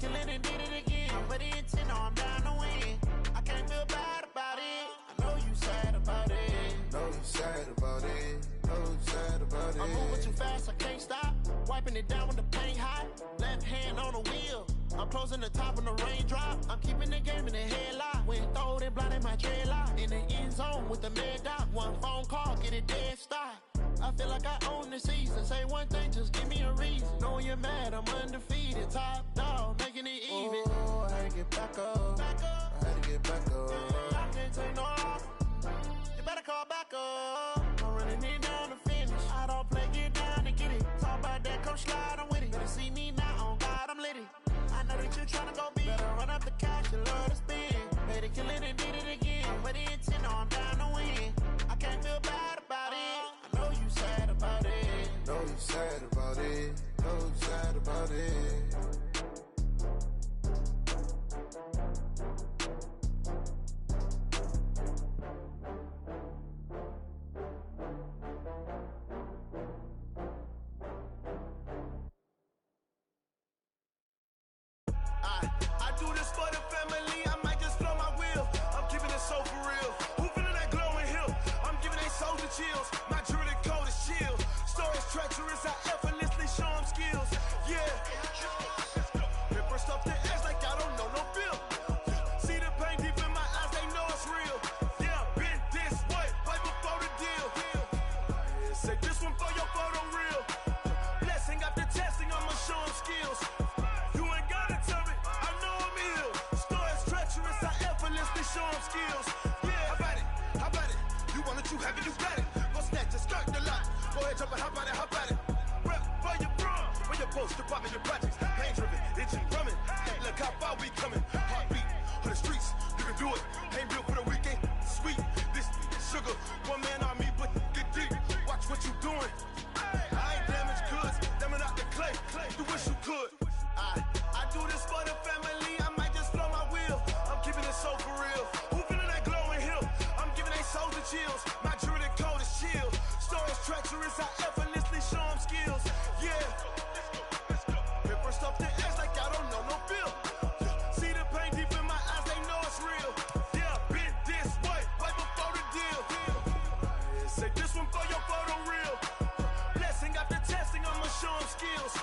kill it and did it again. But the intent, I'm down to win. I can't feel bad about it. I know you sad about it. Know you sad about it. Know you sad about it. I'm moving too fast, I can't stop. Wiping it down when the paint hot. Left hand on the wheel. I'm closing the top when the raindrop. I'm keeping the game in the headlock. When throwed and blinded my dreadlock. In the end zone with the mad dot. One phone call, get it dead stop. I feel like I own the season. Say one thing, just give me a reason. Knowing you're mad, I'm undefeated. Top dog, making it even. Oh, I had to get back up. Back up. I had to get back up. I can't take no loss. You better call back up. I'm running it down to finish. I don't play, get down and get it. Talk about that, come slide, I'm with it. Better see me now, on God, I'm lit it. I know that you're trying to go big. Better run up the cash, you love to spin. Better kill it and did it again. But the intent, I'm down to win. I can't feel bad about it. I know you sad about it. Know you sad about it. Know you sad about it. I do this for the family, I might just blow my wheel. I'm keeping it so for real. Who feeling that glowing hill? I'm giving they souls the chills. My jewelry code is chill. Stories treacherous, I effortlessly show them skills. Yeah. Paper stuff the edge like I don't know no bill. See the pain deep in my eyes, they know it's real. Yeah, been this way, right before the deal. Say this one for your photo real. Blessing after testing, I'ma show them skills. You ain't gotta tell me, I know I'm ill. Stories treacherous, I effortlessly show them skills. Yeah, how about it? How about it? You want it, you have it, you got it. Go snatch it, skirt the lot. Go ahead, jump it, how about it, how about it? Rep for your brum, where your post, department, your projects. Pain driven, itching, drumming. Hey, look how far we coming. Heartbeat on the streets, you can do it. Ain't built for the weekend, sweet. This sugar, one man army, but get deep. Watch what you doing. I ain't damaged goods, damn out the clay. You wish you could. I do this for the family, I might just blow my wheel. I'm keeping it so for real. Who feeling that glowing hill? I'm giving they souls the chills. My jewelry code is chill. Stories treacherous, I effortlessly show them skills. Yeah. Paper stuff the edge like I don't know no bill. See the pain deep in my eyes, they know it's real. Yeah, been this way, right before the deal. Say this one for your photo real. Blessing after testing, I'ma show them skills.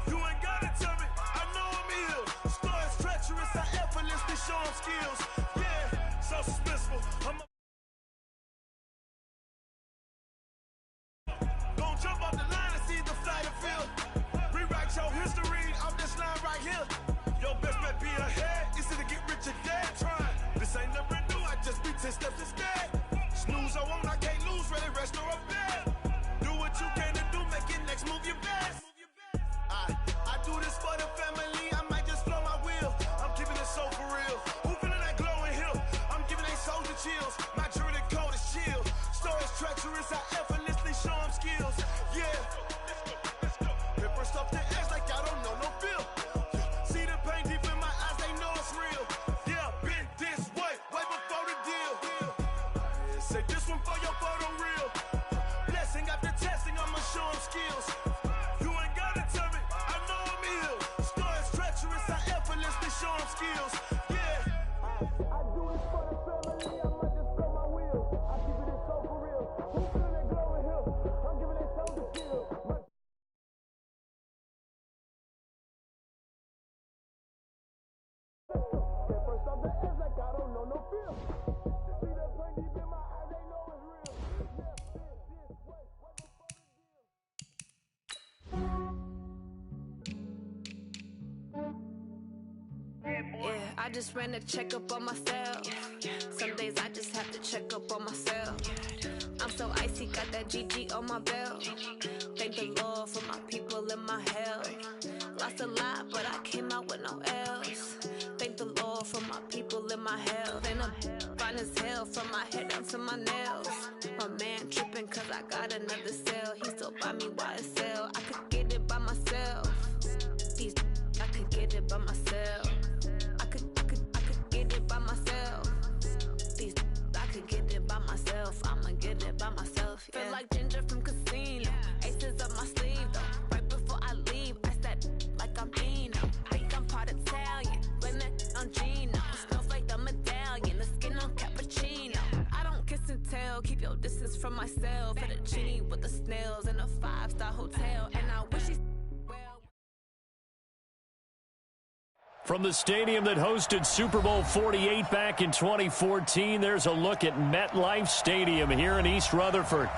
You ain't gotta tell me, I know I'm ill. Stories treacherous, I effortlessly show them skills. Yeah, so suspenseful. Don't jump off the line and see the flight of field. Rewrite your history off this line right here. Your best bet be ahead, easy to get rich or dead trying. This ain't never new, I just be 10 steps instead. Snooze I won't, I can't lose, ready, rest or a bed. Do what you can to do, make it next move your best. I do this for the family, I might just blow my wheel. I'm keeping it so for real. Who feeling that glowing hill? I'm giving they souls the chills. My jewelry code is chill. Stories treacherous, I effortlessly show them skills. Yeah. Paper stuff the edge like I don't know no bill. See the pain deep in my eyes, they know it's real. Yeah, been this way, right before the deal. Say this one for your photo real. Blessing after testing, I'ma show them skills. You ain't gotta tell me, I know I'm ill. Stories treacherous, I effortlessly show them skills. Yeah. I do this for the family, I might just blow my wheel. I keep it so for real. Who feeling that glowing hill? I'm giving it so to feel. First off the edge like I don't know no feel. See that pain deep in my eyes, they know it's real. Yeah, I just ran a checkup on myself. Some days I just have to check up on myself. I'm so icy, got that GG on my belt. Thank the Lord for my people and my health. Lost a lot, but I came out with no else. Thank the Lord for my people and my health. And I'm fine as hell from my head down to my nails. My man tripping cause I got another cell. He still buy me YSL. I could get it by myself. These I could get it by myself. I could get it by myself. These I could get it by myself. I'ma get it by myself. Yeah. Feel like Ginger from Casino. Aces up my sleeve though. Right before I leave, I said like I'm Dino. Think I'm part of from myself. For the genie with the snails in a 5-star hotel. And I wish he's well. From the stadium that hosted Super Bowl 48 back in 2014, there's a look at MetLife Stadium here in East Rutherford.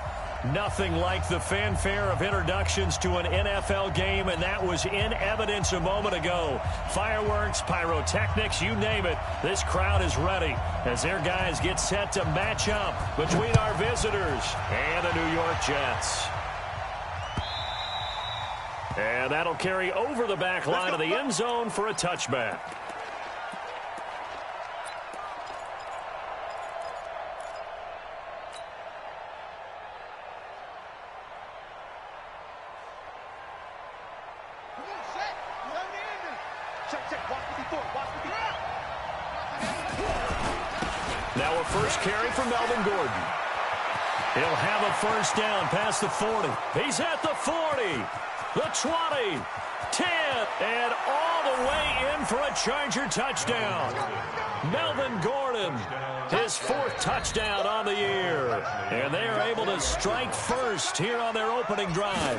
Nothing like the fanfare of introductions to an NFL game, and that was in evidence a moment ago. Fireworks, pyrotechnics, you name it. This crowd is ready as their guys get set to match up between our visitors and the New York Jets. And that'll carry over the back line of the end zone for a touchback. Now a first carry for Melvin Gordon. He'll have a first down past the 40. He's at the 40, the 20, 10, and all the way in for a Charger touchdown. Melvin Gordon, his 4th touchdown on the year. And they are able to strike first here on their opening drive.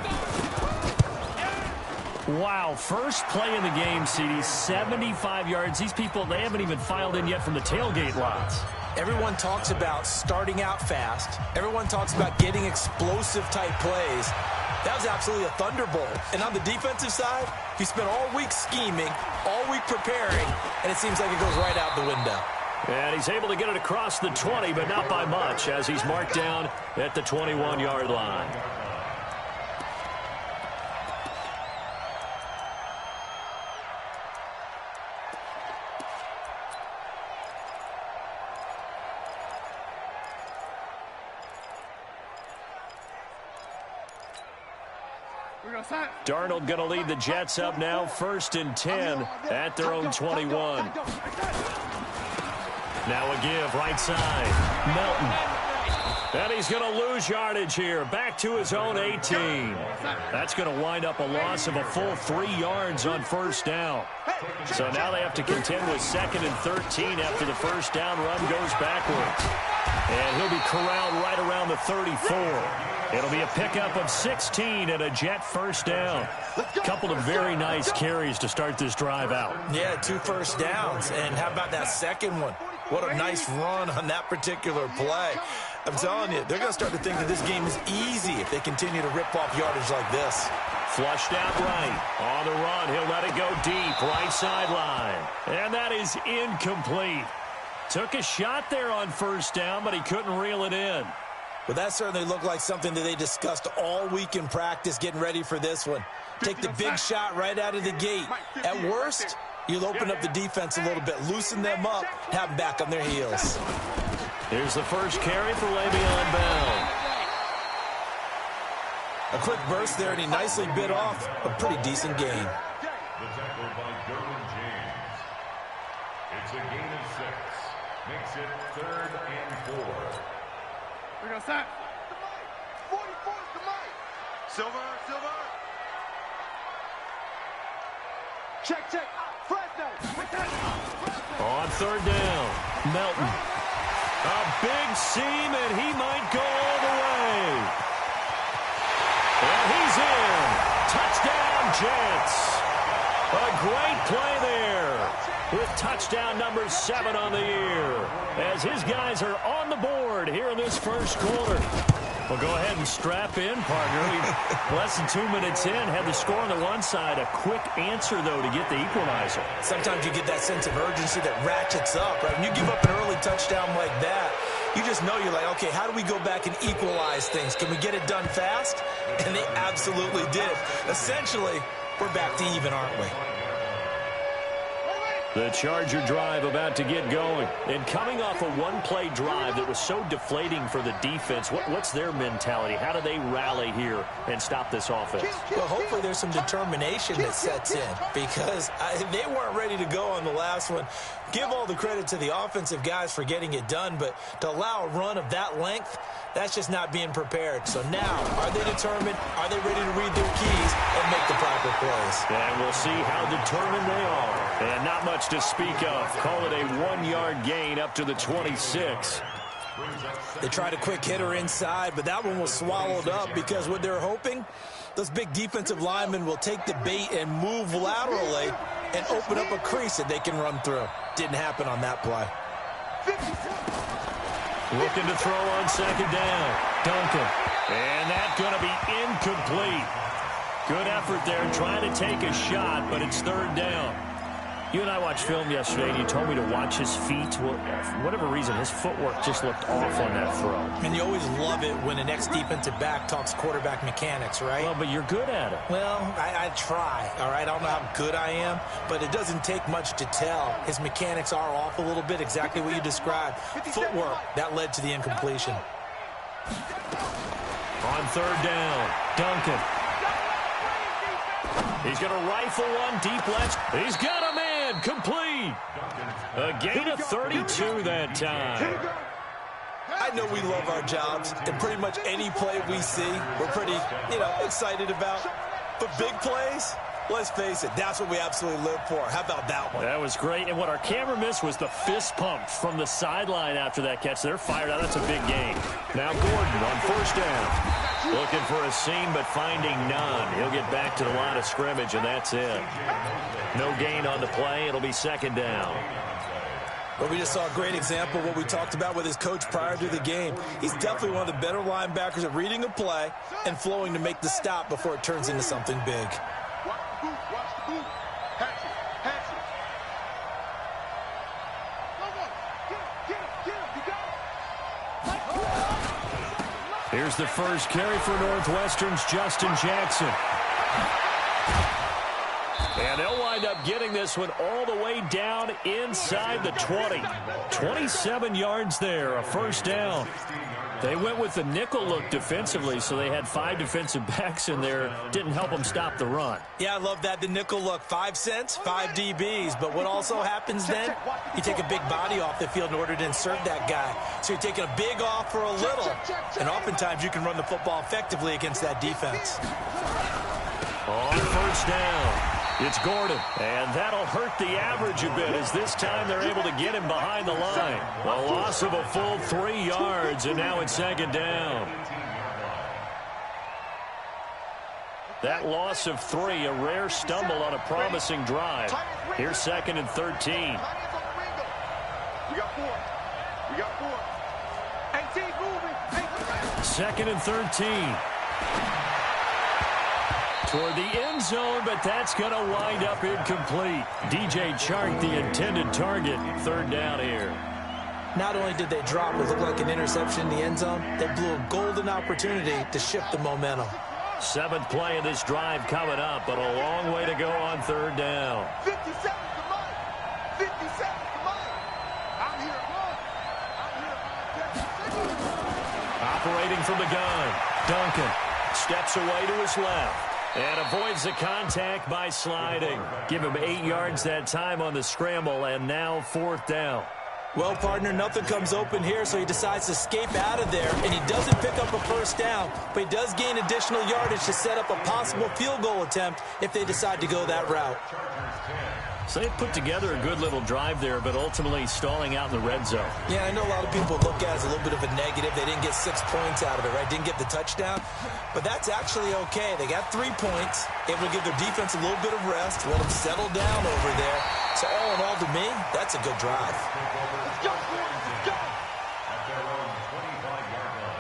Wow, first play in the game, CD, 75 yards. These people, they haven't even filed in yet from the tailgate lots. Everyone talks about starting out fast. Everyone talks about getting explosive-type plays. That was absolutely a thunderbolt. And on the defensive side, he spent all week scheming, all week preparing, and it seems like it goes right out the window. And he's able to get it across the 20, but not by much, as he's marked down at the 21-yard line. Darnold going to lead the Jets up now, 1st and 10 at their own 21. Now a give, right side, Melton. And he's going to lose yardage here, back to his own 18. That's going to wind up a loss of a full 3 yards on first down. So now they have to contend with 2nd and 13 after the first down run goes backwards. And he'll be corralled right around the 34. It'll be a pickup of 16 and a Jet first down. Couple of very nice carries to start this drive out. Yeah, 2 first downs. And how about that second one? What a nice run on that particular play. I'm telling you, they're going to start to think that this game is easy if they continue to rip off yardage like this. Flushed out right. On the run, he'll let it go deep, right sideline. And that is incomplete. Took a shot there on first down, but he couldn't reel it in. Well, that certainly looked like something that they discussed all week in practice, getting ready for this one. Take the big shot right out of the gate. At worst, you'll open up the defense a little bit, loosen them up, have them back on their heels. Here's the first carry for Le'Veon Bell. A quick burst there, and he nicely bit off a pretty decent gain. The tackle by Derwin James. It's a gain of 6. Makes it 3rd and 4. We're going to start. 44 to Mike. Silver. Check. Fresno. On 3rd down, Melton. A big seam, and he might go all the way. And he's in. Touchdown, Jets. A great play there with touchdown number 7 on the year as his guys are on the board here in this first quarter. Well, go ahead and strap in, partner. Less than 2 minutes in, had the score on the one side. A quick answer, though, to get the equalizer. Sometimes you get that sense of urgency that ratchets up, right? When you give up an early touchdown like that, you just know you're like, okay, how do we go back and equalize things? Can we get it done fast? And they absolutely did. Essentially, we're back to even, aren't we? The Charger drive about to get going. And coming off a one-play drive that was so deflating for the defense, what's their mentality? How do they rally here and stop this offense? Well, hopefully there's some determination that sets in because they weren't ready to go on the last one. Give all the credit to the offensive guys for getting it done, but to allow a run of that length, that's just not being prepared. So now, are they determined? Are they ready to read their keys and make the proper plays? And we'll see how determined they are. And not much to speak of. Call it a 1-yard gain up to the 26. They tried a quick hitter inside, but that one was swallowed up because what they're hoping, those big defensive linemen will take the bait and move laterally and open up a crease that they can run through. Didn't happen on that play. Looking to throw on second down. Duncan. And that's going to be incomplete. Good effort there trying to take a shot, but it's third down. You and I watched film yesterday, and you told me to watch his feet. Well, for whatever reason, his footwork just looked off on that throw. And you always love it when an ex-defensive back talks quarterback mechanics, right? Well, but you're good at it. Well, I try, all right? I don't know how good I am, but it doesn't take much to tell. His mechanics are off a little bit, exactly what you described. Footwork, that led to the incompletion. On third down, Duncan. He's going to rifle one deep left. He's got a man complete. A gain of 32 that time. I know we love our jobs, and pretty much any play we see, we're pretty, excited about. But big plays, let's face it, that's what we absolutely live for. How about that one? That was great. And what our camera missed was the fist pump from the sideline after that catch. They're fired out. That's a big gain. Now Gordon on first down. Looking for a seam, but finding none. He'll get back to the line of scrimmage, and that's it. No gain on the play. It'll be second down. Well, we just saw a great example of what we talked about with his coach prior to the game. He's definitely one of the better linebackers at reading a play and flowing to make the stop before it turns into something big. Here's the first carry for Northwestern's Justin Jackson. And they'll wind up getting this one all the way down inside the 20. 27 yards there, a first down. They went with the nickel look defensively, so they had 5 defensive backs in there. Didn't help them stop the run. Yeah, I love that, the nickel look. 5 cents, 5 DBs. But what also happens then, you take a big body off the field in order to insert that guy. So you're taking a big off for a little. And oftentimes you can run the football effectively against that defense. On first down, it's Gordon. And that'll hurt the average a bit as this time they're able to get him behind the line. A loss of a full 3 yards, and now it's second down. That loss of 3, a rare stumble on a promising drive. Here's second and 13. We got 4. We got 4. 18 moving. Second and 13. Toward the end zone, but that's going to wind up incomplete. DJ Chark, the intended target. Third down here. Not only did they drop what looked like an interception in the end zone, they blew a golden opportunity to shift the momentum. 7th play of this drive coming up, but a long way to go on third down. 57 to mine. 57 to mine. I'm here at 1. Operating from the gun, Duncan steps away to his left and avoids the contact by sliding. Give him 8 yards that time on the scramble, and now 4th down. Well, partner, nothing comes open here, so he decides to escape out of there, and he doesn't pick up a first down, but he does gain additional yardage to set up a possible field goal attempt if they decide to go that route. So they put together a good little drive there, but ultimately stalling out in the red zone. Yeah, I know a lot of people look at it as a little bit of a negative. They didn't get 6 points out of it, right? Didn't get the touchdown. But that's actually okay. They got 3 points. Able to give their defense a little bit of rest, let them settle down over there. So all in all, to me, that's a good drive. Let's go, let's go. At their own 25-yard line.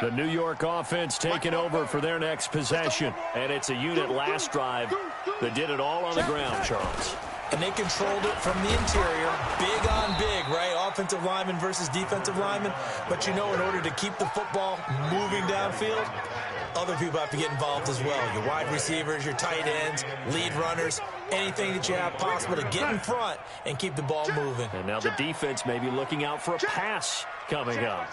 The New York offense taking over for their next possession. And it's a unit last drive that did it all on the ground, Charles. And they controlled it from the interior, big on big, right? Offensive lineman versus defensive lineman. But you know, in order to keep the football moving downfield, other people have to get involved as well. Your wide receivers, your tight ends, lead runners, anything that you have possible to get in front and keep the ball moving. And now the defense may be looking out for a pass coming up.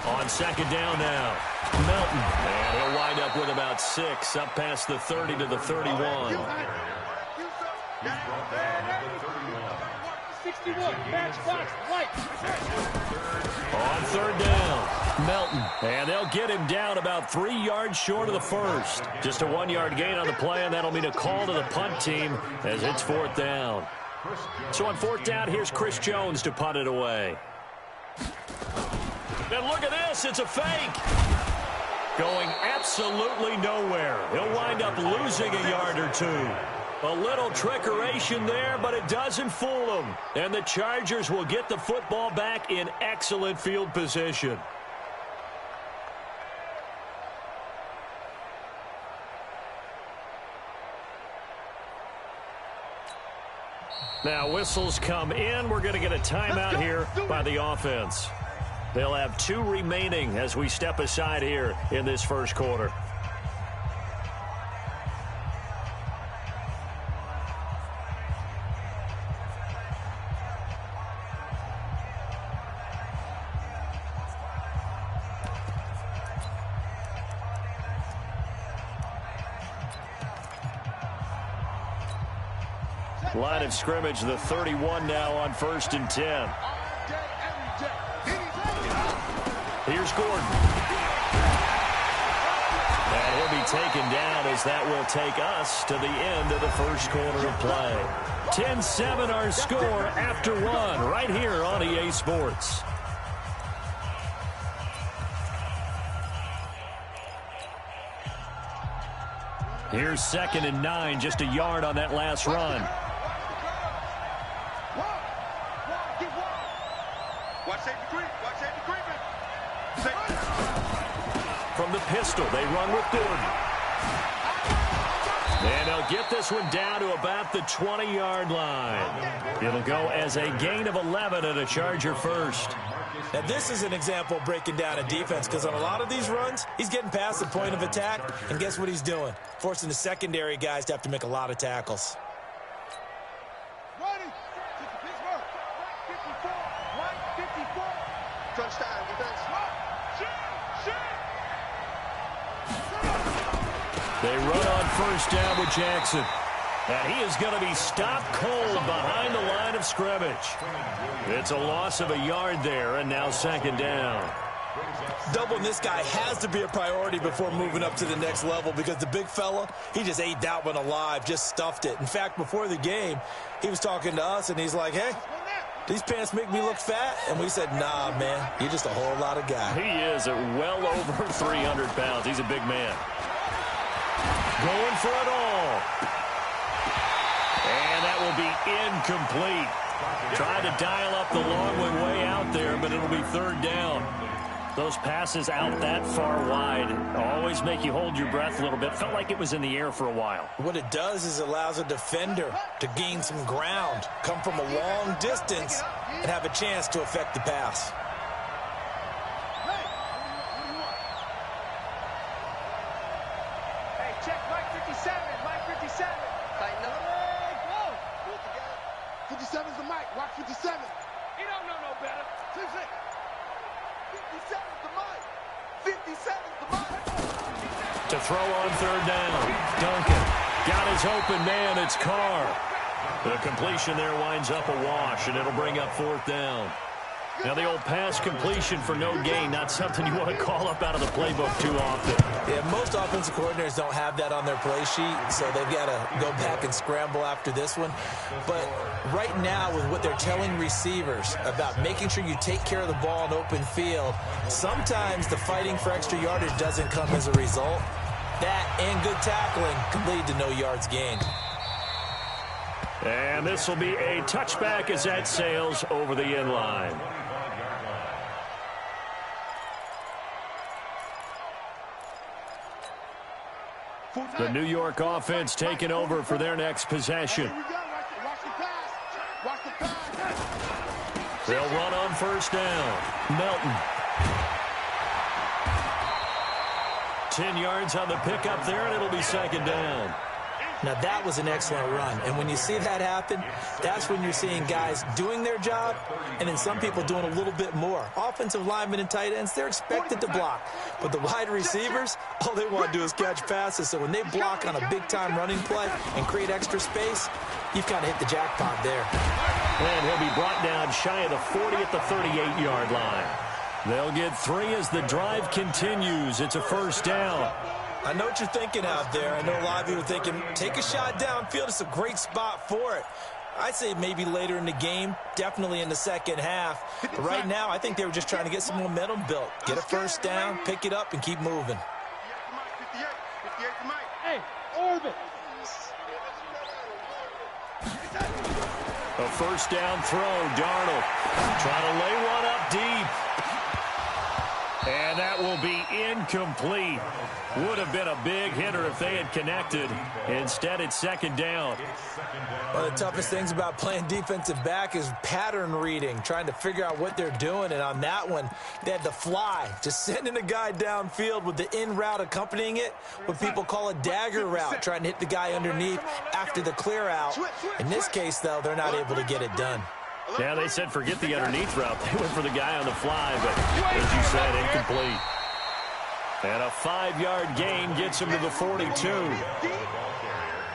On second down now, Melton. And he'll wind up with about 6, up past the 30 to the 31. He's brought down at the 31. 61, match box, light. On third down, Melton. And they'll get him down about 3 yards short of the first. Just a 1-yard gain on the play, and that'll mean a call to the punt team as it's 4th down. So on 4th down, here's Chris Jones to punt it away. And look at this. It's a fake. Going absolutely nowhere. He'll wind up losing a yard or two. A little trickeration there, but it doesn't fool him. And the Chargers will get the football back in excellent field position. Now whistles come in. We're going to get a timeout here by the offense. They'll have 2 remaining as we step aside here in this first quarter. Line of scrimmage, the 31 now on 1st and 10. Here's Gordon. And he'll be taken down as that will take us to the end of the first quarter of play. 10-7 our score after 1 right here on EA Sports. Here's 2nd and 9, just a yard on that last run. From the pistol, they run with Gordon. And they'll get this one down to about the 20-yard line. It'll go as a gain of 11 and a Charger first. Now, this is an example of breaking down a defense, because on a lot of these runs, he's getting past the point of attack, and guess what he's doing? Forcing the secondary guys to have to make a lot of tackles. They run on 1st down with Jackson. And he is going to be stopped cold behind the line of scrimmage. It's a loss of a yard there, and now 2nd down. Doubling this guy has to be a priority before moving up to the next level, because the big fella, he just ate that one alive, just stuffed it. In fact, before the game, he was talking to us, and he's like, hey, these pants make me look fat? And we said, nah, man, you're just a whole lot of guy. He is at well over 300 pounds. He's a big man. Going for it all. And that will be incomplete. Trying to dial up the long way out there, but it'll be 3rd down. Those passes out that far wide always make you hold your breath a little bit. Felt like it was in the air for a while. What it does is it allows a defender to gain some ground, come from a long distance, and have a chance to affect the pass. Hey, check Mike 57. Mike 57. Tighten up. Hey, go. Pull it together. 57's the mic. Watch 57. He don't know no better. 57's the mic. 57's the mic. To throw on 3rd down. Duncan got his open man. It's Carr. The completion there winds up a wash, and it'll bring up 4th down. Now, the old pass completion for no gain, not something you want to call up out of the playbook too often. Yeah, most offensive coordinators don't have that on their play sheet, so they've got to go back and scramble after this one. But right now, with what they're telling receivers about making sure you take care of the ball in open field, sometimes the fighting for extra yardage doesn't come as a result. That and good tackling can lead to no yards gained. And this will be a touchback as that sails over the end line. The New York offense taking over for their next possession. They'll run on 1st down. Melton. 10 yards on the pickup there, and it'll be 2nd down. Now, that was an excellent run. And when you see that happen, that's when you're seeing guys doing their job and then some people doing a little bit more. Offensive linemen and tight ends, they're expected to block. But the wide receivers, all they want to do is catch passes. So when they block on a big-time running play and create extra space, you've kind of hit the jackpot there. And he'll be brought down shy of the 40 at the 38-yard line. They'll get 3 as the drive continues. It's a first down. I know what you're thinking out there. I know a lot of you are thinking, take a shot downfield. It's a great spot for it. I'd say maybe later in the game, definitely in the second half. But right now, I think they were just trying to get some momentum built. Get a first down, pick it up, and keep moving. Hey, orbit. A first down throw. Darnold trying to lay one up deep. And that will be incomplete. Would have been a big hitter if they had connected. Instead, it's second down. One of the toughest things about playing defensive back is pattern reading, trying to figure out what they're doing. And on that one, they had to fly, just sending a guy downfield with the in route accompanying it, what people call a dagger route, trying to hit the guy underneath after the clear out. In this case, though, they're not able to get it done. Yeah, they said forget the underneath route. They went for the guy on the fly, but as you said, incomplete. And a 5-yard gain gets him to the 42.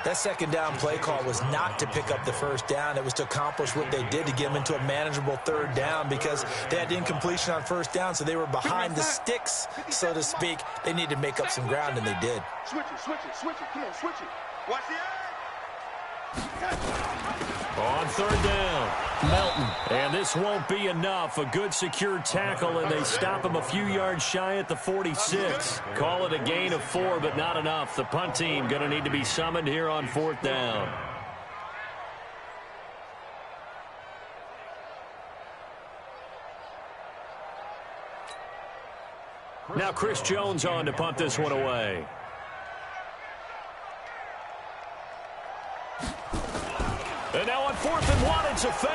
That second down play call was not to pick up the first down. It was to accomplish what they did to get them into a manageable third down because they had incompletion on first down, so they were behind the sticks, so to speak. They needed to make up some ground, and they did. Switch it. Come on, switch it. Watch the eye. On third down, Melton. And this won't be enough. A good secure tackle, and they stop him a few yards shy at the 46. Call it a gain of 4, but not enough. The punt team going to need to be summoned here on fourth down. Now Chris Jones on to punt this one away. And now on 4th and 1, it's a fake.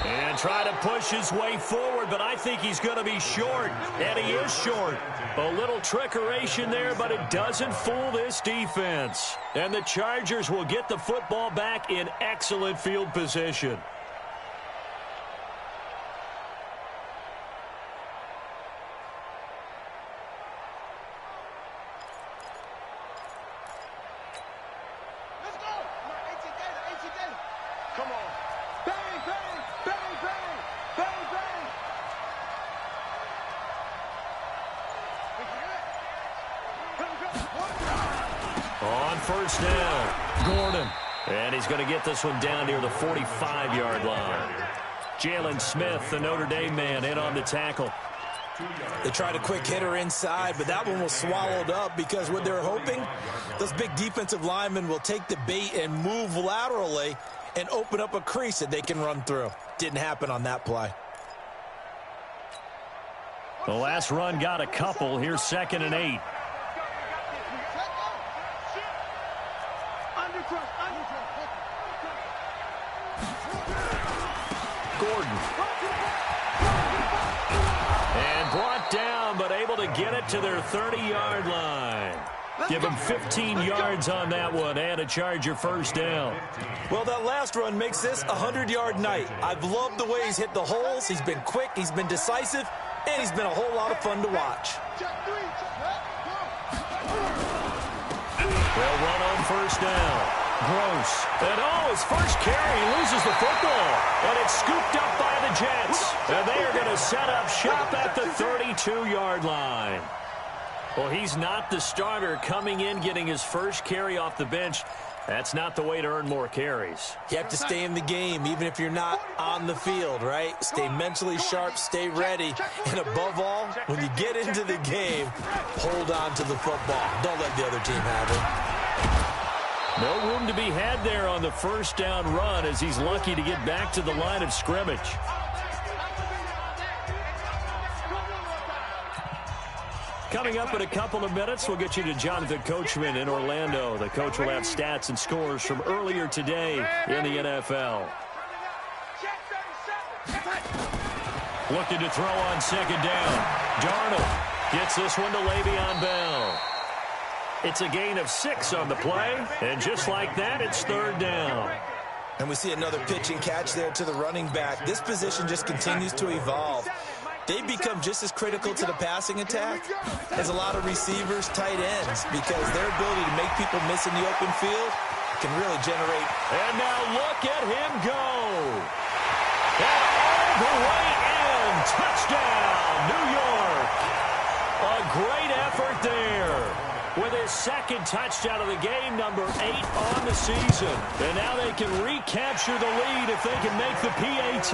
And try to push his way forward, but I think he's going to be short. And he is short. A little trickeration there, but it doesn't fool this defense. And the Chargers will get the football back in excellent field position. On first down, Gordon. And he's going to get this one down near the 45-yard line. Jalen Smith, the Notre Dame man, in on the tackle. They tried a quick hitter inside, but that one was swallowed up because what they're hoping, those big defensive linemen will take the bait and move laterally and open up a crease that they can run through. Didn't happen on that play. The last run got a couple. Here's 2nd and 8. Gordon. And brought down, but able to get it to their 30-yard line. Give him 15 yards on that one and a Charger first down. Well, that last run makes this a 100-yard night. I've loved the way he's hit the holes. He's been quick, he's been decisive, and he's been a whole lot of fun to watch. They'll run on first down. Gross. And his first carry, loses the football. And it's scooped up by the Jets. And they are going to set up shop at the 32-yard line. Well, he's not the starter coming in, getting his first carry off the bench. That's not the way to earn more carries. You have to stay in the game, even if you're not on the field, right? Stay mentally sharp, stay ready. And above all, when you get into the game, hold on to the football. Don't let the other team have it. No room to be had there on the first down run as he's lucky to get back to the line of scrimmage. Coming up in a couple of minutes, we'll get you to Jonathan Coachman in Orlando. The coach will have stats and scores from earlier today in the NFL. Looking to throw on second down. Darnold gets this one to Le'Veon Bell. It's a gain of 6 on the play, and just like that, it's third down. And we see another pitch and catch there to the running back. This position just continues to evolve. They become just as critical to the passing attack as a lot of receivers, tight ends, because their ability to make people miss in the open field can really generate. And now look at him go. And all the way in. Touchdown. with his second touchdown of the game, number 8 on the season. And now they can recapture the lead if they can make the PAT.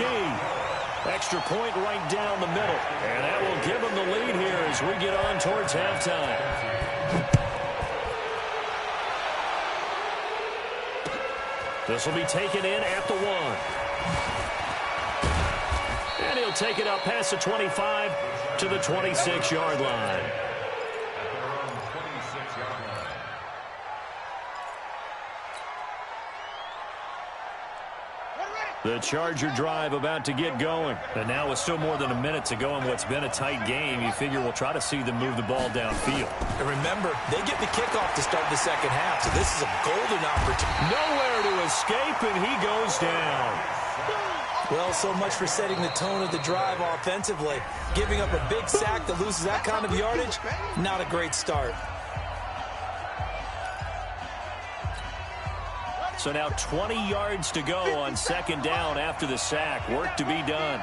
Extra point right down the middle. And that will give them the lead here as we get on towards halftime. This will be taken in at the 1. And he'll take it up past the 25 to the 26-yard line. The Charger drive about to get going. And now with still more than a minute to go in what's been a tight game, you figure we'll try to see them move the ball downfield. And remember, they get the kickoff to start the second half, so this is a golden opportunity. Nowhere to escape, and he goes down. Well, so much for setting the tone of the drive offensively. Giving up a big sack that loses that kind of yardage, not a great start. So now 20 yards to go on second down after the sack. Work to be done.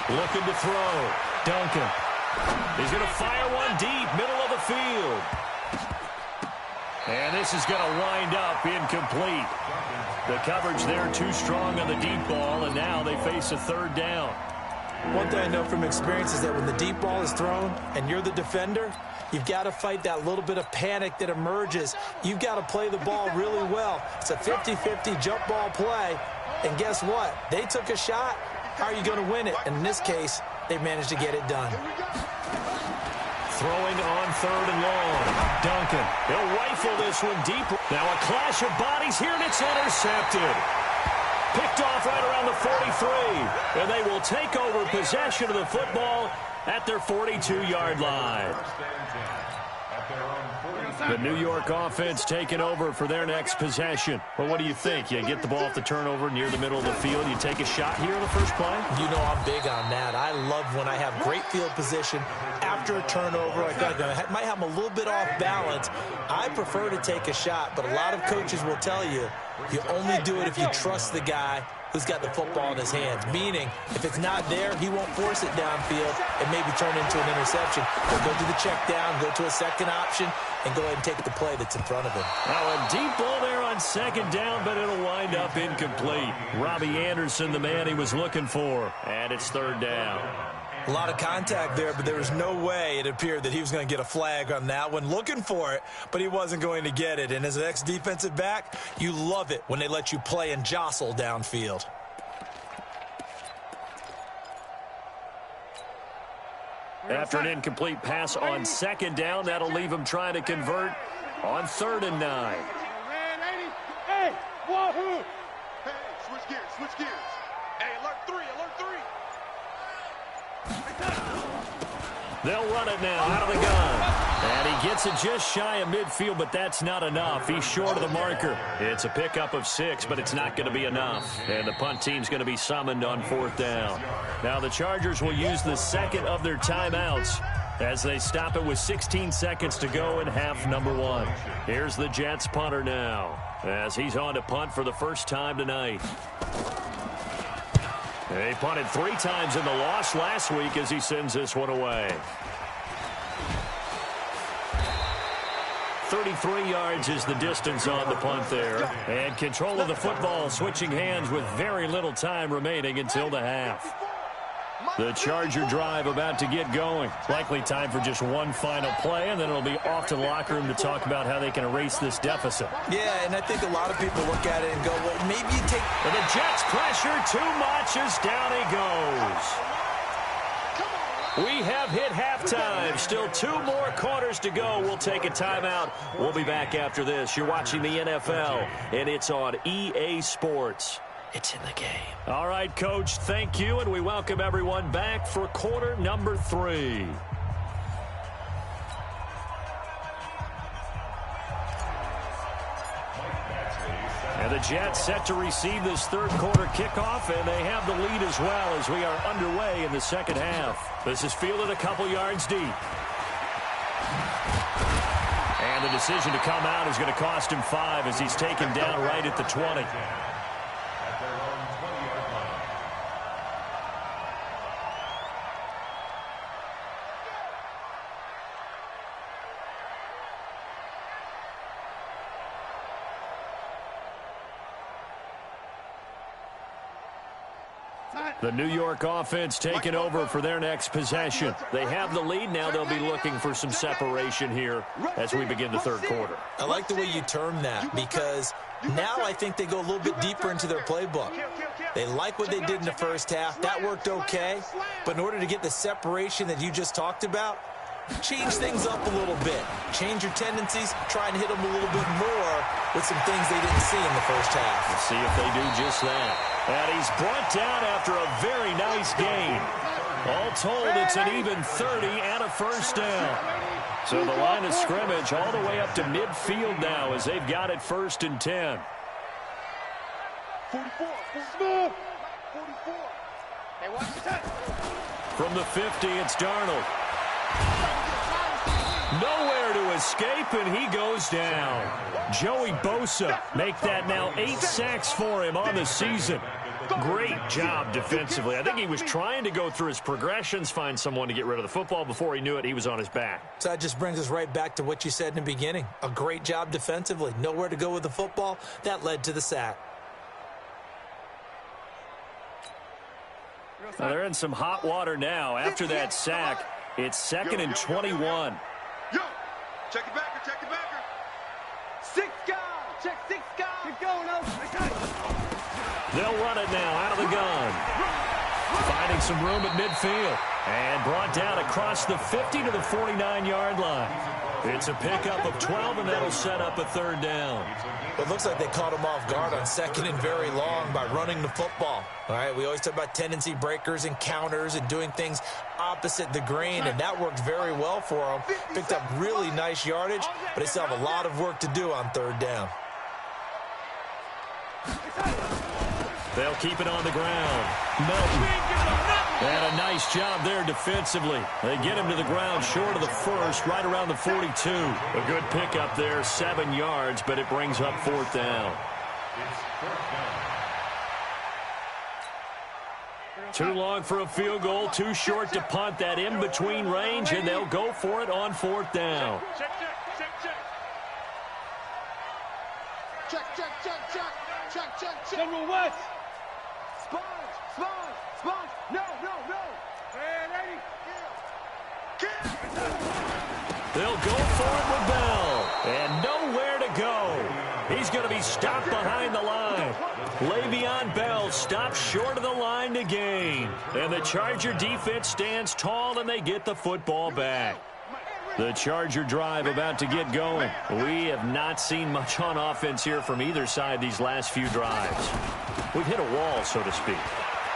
Looking to throw. Duncan. He's going to fire one deep, middle of the field. And this is going to wind up incomplete. The coverage there too strong on the deep ball, and now they face a third down. One thing I know from experience is that when the deep ball is thrown and you're the defender, you've got to fight that little bit of panic that emerges. You've got to play the ball really well. It's a 50-50 jump ball play, and guess what? They took a shot. How are you going to win it? And in this case, they managed to get it done. Throwing on third and long. Duncan. He'll rifle this one deep. Now a clash of bodies here, and it's intercepted. Picked off right around the 43. And they will take over possession of the football at their 42-yard line. The New York offense taking over for their next possession. Well, what do you think? You get the ball off the turnover near the middle of the field. You take a shot here in the first play? You know I'm big on that. I love when I have great field position after a turnover. I might have them a little bit off balance. I prefer to take a shot, but a lot of coaches will tell you, you only do it if you trust the guy who's got the football in his hands. Meaning, if it's not there, he won't force it downfield and maybe turn into an interception. He'll go to the check down, go to a second option, and go ahead and take the play that's in front of him. Now a deep ball there on second down, but it'll wind up incomplete. Robbie Anderson, the man he was looking for. And it's third down. A lot of contact there, but there was no way it appeared that he was going to get a flag on that one. Looking for it, but he wasn't going to get it. And as an ex-defensive back, you love it when they let you play and jostle downfield. After an incomplete pass on second down, that'll leave him trying to convert on 3rd and 9. Hey, wahoo! Hey, switch gears. Hey, alert 3. They'll run it now out of the gun. And he gets it just shy of midfield, but that's not enough. He's short of the marker. It's a pickup of 6, but it's not going to be enough. And the punt team's going to be summoned on 4th down. Now the Chargers will use the second of their timeouts as they stop it with 16 seconds to go in half number 1. Here's the Jets punter now as he's on to punt for the first time tonight. They punted 3 times in the loss last week as he sends this one away. 33 yards is the distance on the punt there. And control of the football switching hands with very little time remaining until the half. The Charger drive about to get going. Likely time for just one final play, and then it'll be off to the locker room to talk about how they can erase this deficit. Yeah, and I think a lot of people look at it and go, well, maybe you take... And the Jets pressure too much as down he goes. We have hit halftime. Still 2 more quarters to go. We'll take a timeout. We'll be back after this. You're watching the NFL, and it's on EA Sports. It's in the game. All right, Coach, thank you, and we welcome everyone back for quarter number 3. And the Jets set to receive this third quarter kickoff, and they have the lead as well as we are underway in the second half. This is fielded a couple yards deep. And And the decision to come out is going to cost him 5 as he's taken down right at the 20. At their own 20-yard line. The New York offense taking over for their next possession. They have the lead. Now they'll be looking for some separation here as we begin the third quarter. I like the way you term that because now I think they go a little bit deeper into their playbook. They like what they did in the first half. That worked okay. But in order to get the separation that you just talked about, change things up a little bit. Change your tendencies. Try and hit them a little bit more with some things they didn't see in the first half. Let's see if they do just that. And he's brought down after a very nice gain. All told, it's an even 30 and a first down. So the line of scrimmage all the way up to midfield now as they've got it 1st and 10. 44. Smooth. 44. Hey, watch the From the 50, it's Darnold. Nowhere to escape, and he goes down. Joey Bosa make that now 8 sacks for him on the season. Great job defensively. I think he was trying to go through his progressions, find someone to get rid of the football. Before he knew it, he was on his back. So that just brings us right back to what you said in the beginning. A great job defensively. Nowhere to go with the football. That led to the sack. Now they're in some hot water now. After that sack, it's 2nd and 21. Yo, check it backer, check it backer. 6 guys, check 6 guys. Keep going, They'll run it now out of the gun. Finding some room at midfield. And brought down across the 50 to the 49-yard line. It's a pickup of 12, and that'll set up a 3rd down. It looks like they caught him off guard on 2nd and very long by running the football. All right, we always talk about tendency breakers and counters and doing things opposite the grain, and that worked very well for them. Picked up really nice yardage, but they still have a lot of work to do on 3rd down. They'll keep it on the ground. Melton. And a nice job there defensively. They get him to the ground short of the 1st, right around the 42. A good pickup there, 7 yards, but it brings up 4th down. Too long for a field goal, too short to punt. That in-between range, and they'll go for it on 4th down. Check. General West. Sponge. No. Hey, lady. They'll go for it with Bell. And nowhere to go. He's going to be stopped behind the line. Le'Veon Bell stopped short of the line to gain. And the Charger defense stands tall, and they get the football back. The Charger drive about to get going. We have not seen much on offense here from either side these last few drives. We've hit a wall, so to speak.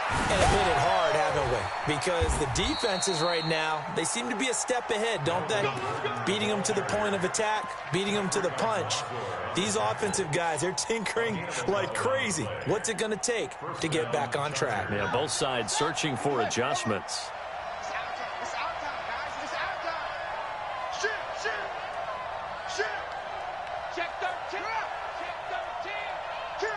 And hit it hard, haven't we? Because the defenses right now, they seem to be a step ahead, don't they? Beating them to the point of attack, beating them to the punch. These offensive guys, they're tinkering like crazy. What's it going to take to get back on track? Yeah, both sides searching for adjustments. It's our time, guys. It's our time. Shit. Check 13. Kill.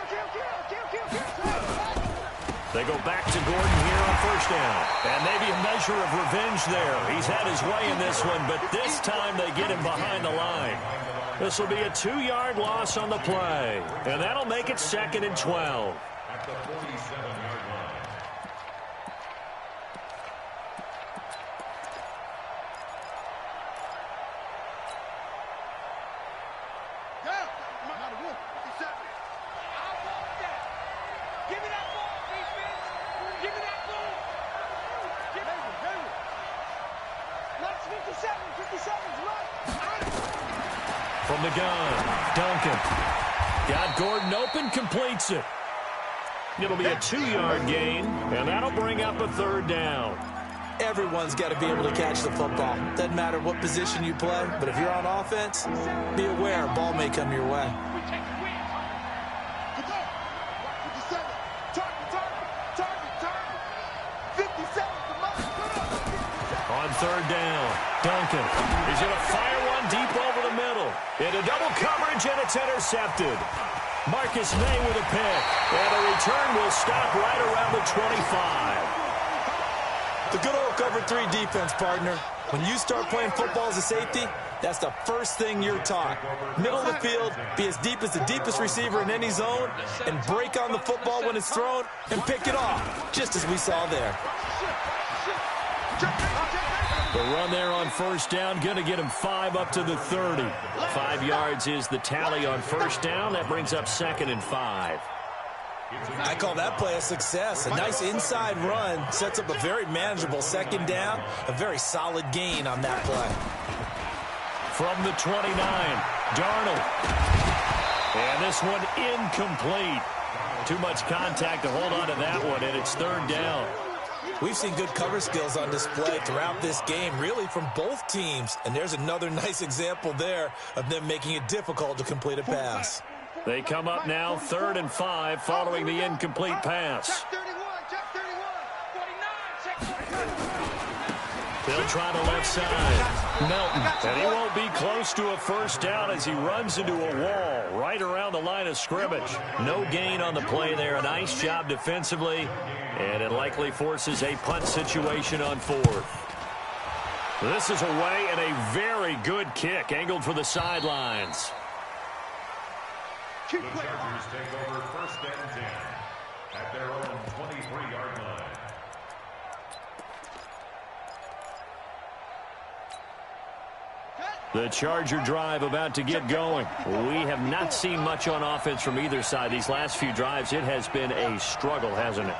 They go back to Gordon here on 1st down. And maybe a measure of revenge there. He's had his way in this one, but this time they get him behind the line. This will be a 2-yard loss on the play. And that'll make it 2nd and 12. At the 47-yard line. From the gun, Duncan. Got Gordon open, completes it. It'll be a 2-yard gain, and that'll bring up a 3rd down. Everyone's got to be able to catch the football. Doesn't matter what position you play, but if you're on offense, be aware a ball may come your way. On 3rd down, Duncan. He's going to fire one one deep over the middle. Into double coverage, and it's intercepted. Marcus May with a pick. And the return will stop right around the 25. The good old cover 3 defense, partner. When you start playing football as a safety, that's the first thing you're taught. Middle of the field, be as deep as the deepest receiver in any zone, and break on the football when it's thrown and pick it off, just as we saw there. The run there on first down, going to get him 5 up to the 30. 5 yards is the tally on first down. That brings up 2nd and 5. I call that play a success. A nice inside run sets up a very manageable 2nd down. A very solid gain on that play. From the 29, Darnold. And this one incomplete. Too much contact to hold on to that one, and it's 3rd down. We've seen good cover skills on display throughout this game, really from both teams. And there's another nice example there of them making it difficult to complete a pass. They come up now 3rd and 5 following the incomplete pass. They'll try the left side. Melton. And he won't be close to a first down as he runs into a wall right around the line of scrimmage. No gain on the play there. A nice job defensively. And it likely forces a punt situation on 4th. This is away and a very good kick angled for the sidelines. The Chargers take over 1st and 10 at their own 23-yard line. The Charger drive about to get going. We have not seen much on offense from either side. These last few drives, it has been a struggle, hasn't it?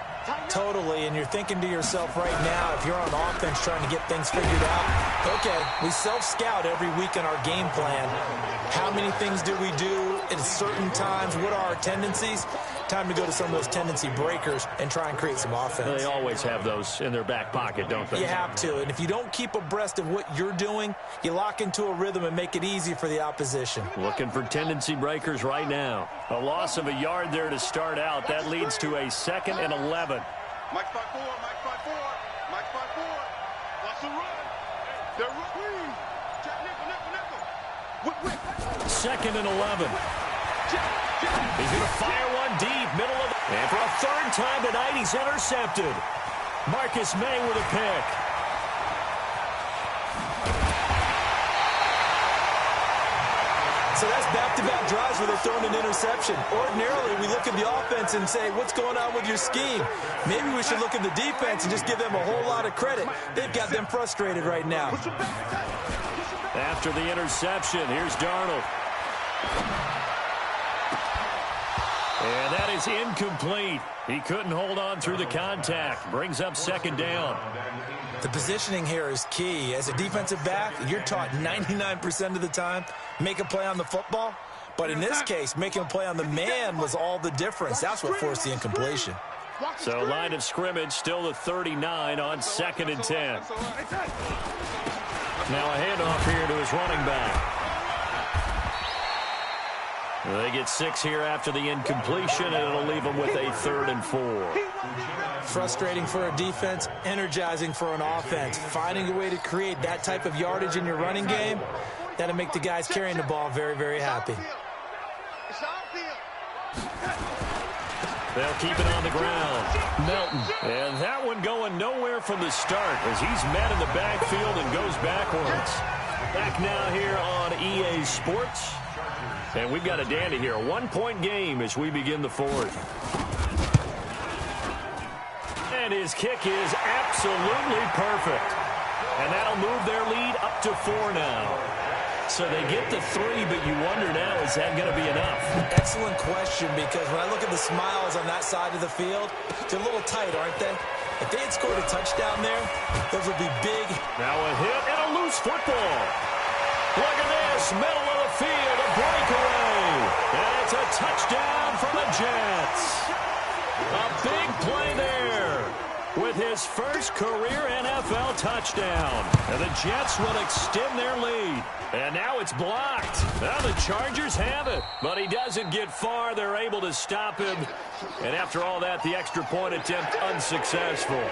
Totally, and you're thinking to yourself right now, if you're on offense trying to get things figured out, okay, we self-scout every week in our game plan. How many things do we do at certain times? What are our tendencies? Time to go to some of those tendency breakers and try and create some offense. They always have those in their back pocket, don't they? You have to, and if you don't keep abreast of what you're doing, you lock into a rhythm and make it easy for the opposition. Looking for tendency breakers right now. A loss of a yard there to start out. That leads to a 2nd and 11. Mike 5-4, Mike 5-4, Mike 5-4. Watch the run. They're running. Check nickel. Whip. 2nd and 11. He's going to fire one deep, middle of the... And for a 3rd time tonight, he's intercepted. Marcus May with a pick. So that's back-to-back drives where they're throwing an interception. Ordinarily, we look at the offense and say, what's going on with your scheme? Maybe we should look at the defense and just give them a whole lot of credit. They've got them frustrated right now. After the interception, here's Darnold. And that is incomplete. He couldn't hold on through the contact. Brings up 2nd down. The positioning here is key. As a defensive back, you're taught 99% of the time, make a play on the football. But in this case, making a play on the man was all the difference. That's what forced the incompletion. So line of scrimmage, still the 39 on 2nd and 10. Now a handoff here to his running back. They get 6 here after the incompletion, and it'll leave them with a 3rd and 4. Frustrating for a defense, energizing for an offense. Finding a way to create that type of yardage in your running game, that'll make the guys carrying the ball very, very happy. They'll keep it on the ground. Melton. And that one going nowhere from the start as he's met in the backfield and goes backwards. Back now here on EA Sports. And we've got a dandy here. A 1-point game as we begin the 4th. And his kick is absolutely perfect. And that'll move their lead up to 4 now. So they get the 3, but you wonder now, is that going to be enough? Excellent question, because when I look at the smiles on that side of the field, they're a little tight, aren't they? If they had scored a touchdown there, those would be big. Now a hit and a loose football. Look at this, middle of the field, a breakaway. And it's a touchdown for the Jets. A big play there with his first career NFL touchdown. And the Jets will extend their lead. And now it's blocked. Now the Chargers have it. But he doesn't get far. They're able to stop him. And after all that, the extra point attempt unsuccessful.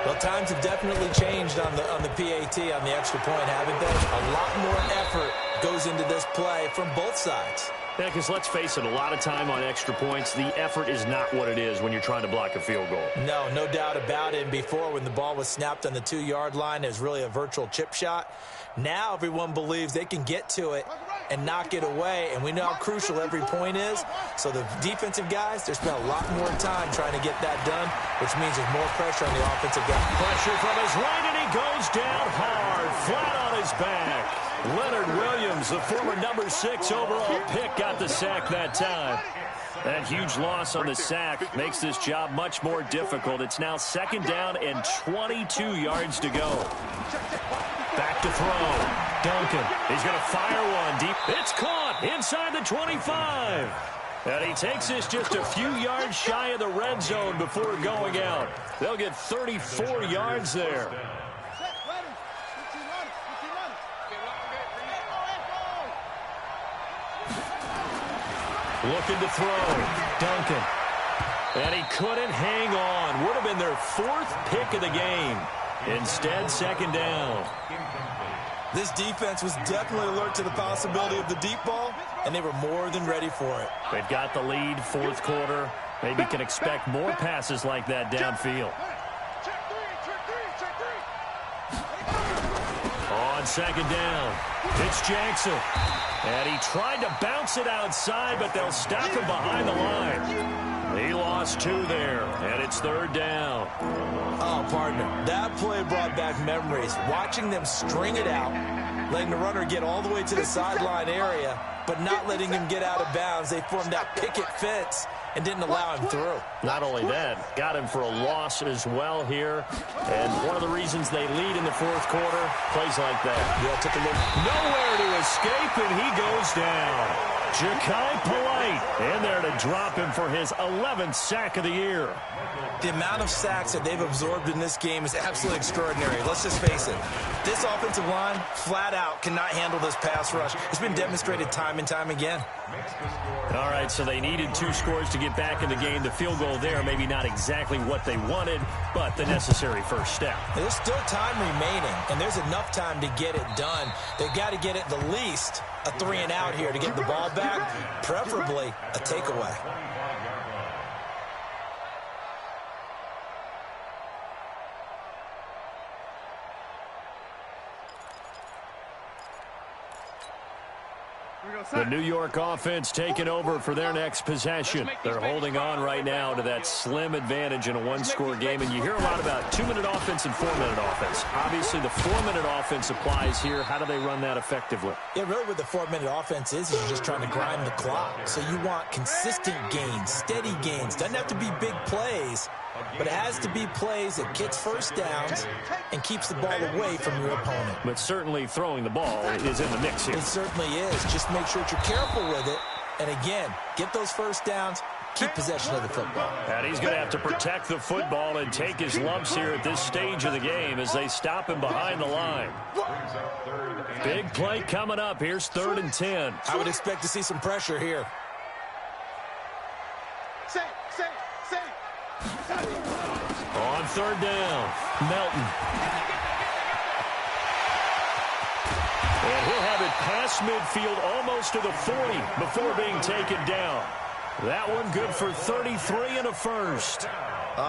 Well, times have definitely changed on the PAT, on the extra point, haven't they? A lot more effort goes into this play from both sides. Yeah, because let's face it, a lot of time on extra points, the effort is not what it is when you're trying to block a field goal. No doubt about it. And before, when the ball was snapped on the 2-yard line, it was really a virtual chip shot. Now everyone believes they can get to it and knock it away, and we know how crucial every point is. So the defensive guys, they spent a lot more time trying to get that done, which means there's more pressure on the offensive guy. Pressure from his right, and he goes down hard, flat on his back. Leonard Williams, the former number 6 overall pick, got the sack that time. That huge loss on the sack makes this job much more difficult. It's now 2nd down and 22 yards to go. Back to throw. Duncan. He's going to fire one deep. It's caught inside the 25. And he takes this just a few yards shy of the red zone before going out. They'll get 34 yards there. Looking to throw. Duncan. And he couldn't hang on. Would have been their 4th pick of the game. Instead, 2nd down. This defense was definitely alert to the possibility of the deep ball, and they were more than ready for it. They've got the lead, 4th quarter. Maybe can expect more passes like that downfield. On 2nd down, it's Jackson. And he tried to bounce it outside, but they'll stop him behind the line. He lost 2 there, and it's 3rd down. Oh, partner, that play brought back memories. Watching them string it out, letting the runner get all the way to the sideline area, but not letting him get out of bounds. They formed that picket fence and didn't allow him through. Not only that, got him for a loss as well here. And one of the reasons they lead in the 4th quarter, plays like that. Yeah, took a look. Nowhere to escape, and he goes down. Ja'Kai Polite in there to drop him for his 11th sack of the year. The amount of sacks that they've absorbed in this game is absolutely extraordinary. Let's just face it. This offensive line, flat out, cannot handle this pass rush. It's been demonstrated time and time again. All right, so they needed 2 scores to get back in the game. The field goal there, maybe not exactly what they wanted, but the necessary first step. There's still time remaining, and there's enough time to get it done. They've got to get at the least a 3-and-out here to get the ball back, preferably a takeaway. The New York offense taking over for their next possession. They're holding on right now to that slim advantage in a 1-score game. And you hear a lot about 2-minute offense and 4-minute offense. Obviously, the 4-minute offense applies here. How do they run that effectively? Yeah, really what the 4-minute offense is you're just trying to grind the clock. So you want consistent gains, steady gains. Doesn't have to be big plays, but it has to be plays that gets first downs and keeps the ball away from your opponent. But certainly throwing the ball is in the mix here. It certainly is. Just make sure that you're careful with it. And again, get those first downs, keep possession of the football. And he's going to have to protect the football and take his lumps here at this stage of the game as they stop him behind the line. Big play coming up. Here's 3rd and 10. I would expect to see some pressure here. On 3rd down, Melton. And he'll have it past midfield almost to the 40 before being taken down. That one good for 33 and a first.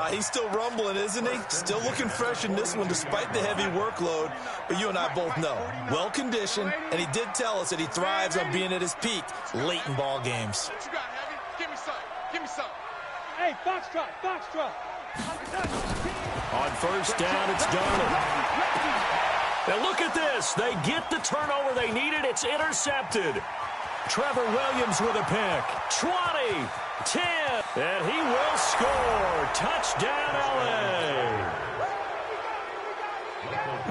He's still rumbling, isn't he? Still looking fresh in this one despite the heavy workload. But you and I both know, well-conditioned, and he did tell us that he thrives on being at his peak late in ball games. What you got, Heavy? Give me some. Give me some. Hey, Foxtrot, Foxtrot. On 1st down, it's Darnold. Now look at this. They get the turnover they needed. It's intercepted. Trevor Williams with a pick. 20, 10, and he will score. Touchdown, L.A.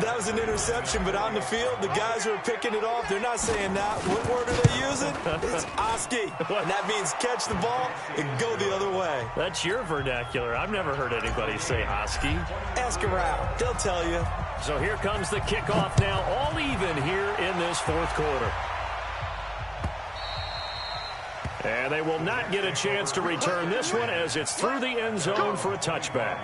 That was an interception, but on the field, the guys who are picking it off, they're not saying that. What word are they using? It's Oski. And that means catch the ball and go the other way. That's your vernacular. I've never heard anybody say Oski. Ask around. They'll tell you. So here comes the kickoff now, all even here in this 4th quarter. And they will not get a chance to return this one as it's through the end zone for a touchback.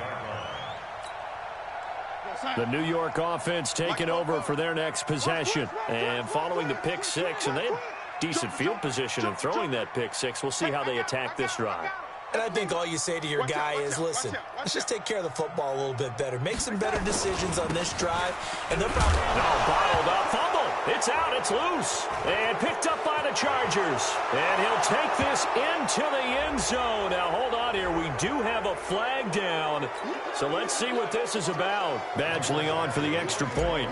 The New York offense taking over for their next possession. And following the pick six, and they had decent field position in throwing that pick six. We'll see how they attack this drive. And I think all you say to your guy is, listen, let's just take care of the football a little bit better. Make some better decisions on this drive, and they'll probably... Bottled up, fumble. It's out, it's loose. And picked up by the Chargers. And he'll take this into the end zone. Now, hold on here. We do have a flag down. So let's see what this is about. Badgley on for the extra point.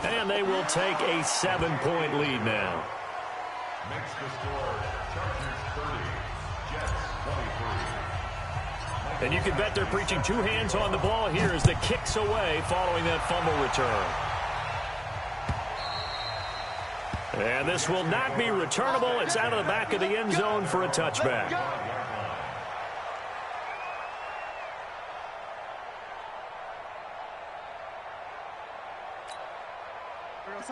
And they will take a 7-point lead now. Makes the score, Chargers 30, Jets 23. And you can bet they're preaching two hands on the ball here as the kicks away following that fumble return. And this will not be returnable. It's out of the back of the end zone for a touchback.